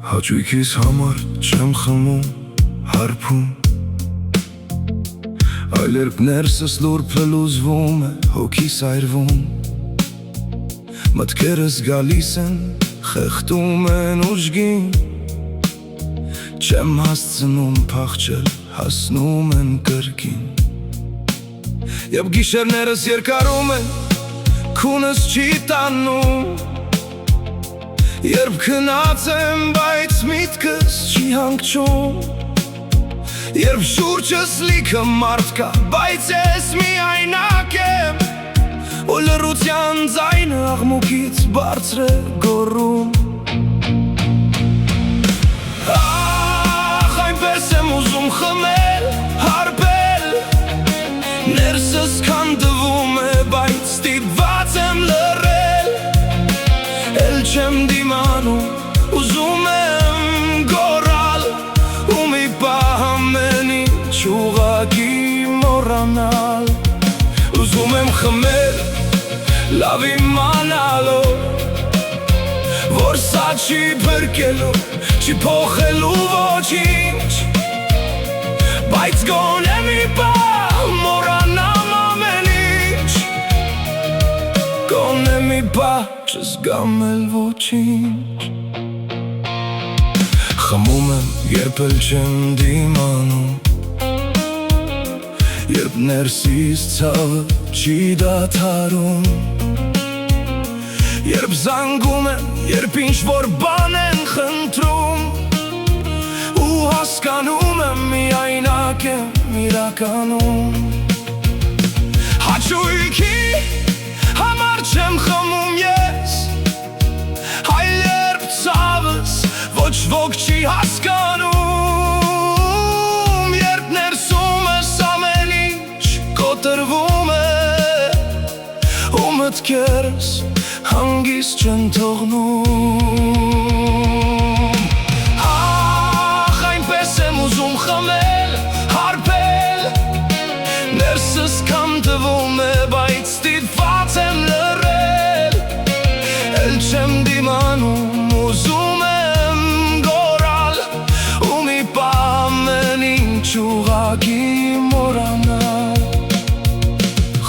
Հաճույքիս համար չեմ խմում հարբում, այլ երբ ներսս լուրջ լուզվում է, հոգիս այրվում, մտքերս գալիս են, խեղդում են ուժգին, չեմ հասցնում փախչել, հասնում են կրկին, երբ գիշերներս երկարում են, քունս չի տանում, երբ քնած եմ, բայց միտքս չի հանգչում, երբ շուրջս լիքը մարդ կա, բայց ես միայնակ եմ, ու լռության ձայնը աղմուկից բարձր է գոռում, ախ, այնպես եմ ուզում խմել, հարբել, ներսս քանդվում է, բայց ստիպված եմ լռել, էլ չեմ դիմանում, ուզում եմ գոռալ, ու մի պահ ամեն ինչ ուղղակի մոռանալ, ուզում եմ խմել, լավ իմանալով, որ սա չի փրկելու, չի փոխելու ոչինչ, բայց գոնե մի պահ մոռանամ ամեն ինչ, գոնե մի պահ չզգամ էլ ոչինչ, խմում եմ, երբ էլ չեմ դիմանում, երբ ներսիս ցավը չի դադարում, երբ զանգում եմ, երբ ինչ-որ բան են խնդրում, ու հասկանում եմ, միայնակ եմ իրականում, հաճույքի համար չեմ խմում ես, այլ երբ ցավս ոչ ոք չի հասկանում, երբ ներսումս ամեն ինչ կոտրվում է, ու մտքերս հանգիստ չեն թողնում, ախ, այնպես եմ ուզում խմել, հարբել, ներսս քանդվում է, բայց ստիպված եմ լռել, էլ չեմ դիմանում, ուզում եմ գոռալ, ու մի պահ ամեն ինչ ուղղակի մոռանալ,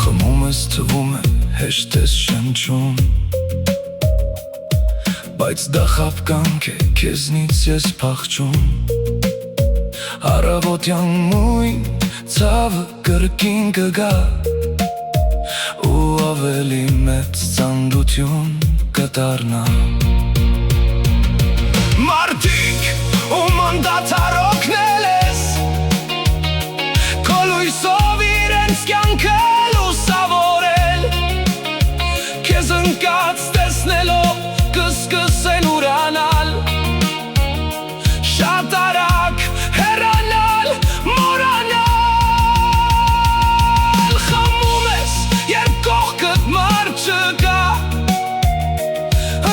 խմում ես թվում է, հեշտ ես շնչում, բայց դա խաբկանք է, քեզնից ես փախչում, առավոտյան նույն ցավը կրկին կգա, ու ավելի մեծ ծանրություն կդառնա, մարդիկ, ում անդադար օգնել ես, քո լույսով իրենց կյանքը լուսավորել, քեզ ընկած տեսնելով կսկսեն ուրանալ, շատ արագ հեռանալ, մոռանալ, խմում ես, երբ կողքդ մարդ չկա,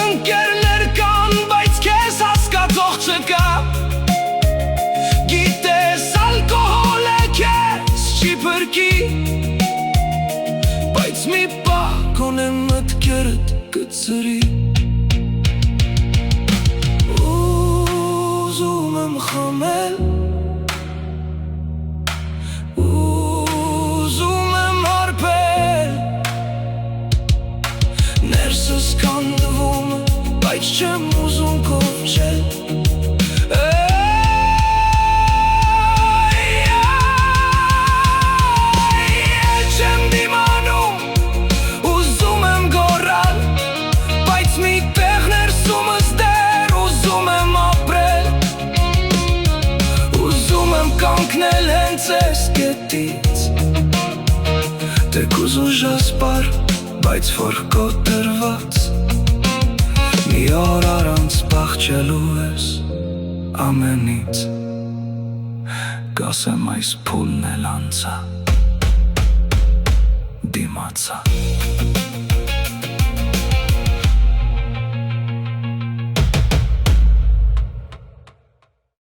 ընկերներ կան, բայց քեզ հասկացող չկա, գիտես ալկոհոլը քեզ չի փրկի, բայց մի պահ գոնե մտքերդ կծրի, ուզում եմ խմել, ուզում եմ հարբել, ներսս քանդվում է, բայց չեմ ուզում կորչել, չեմ դիմանում, ուզում եմ գոռալ, բայց մի տեղ ներսումս դեռ ուզում եմ ապրել, ուզում եմ կանգնել հենց այս կետից, թեկուզ ուժասպար, բայց որ կոտրված, մի օր առանց փախչելու ես ամենից, կասեմ այս փուլն էլ անցա, դիմացա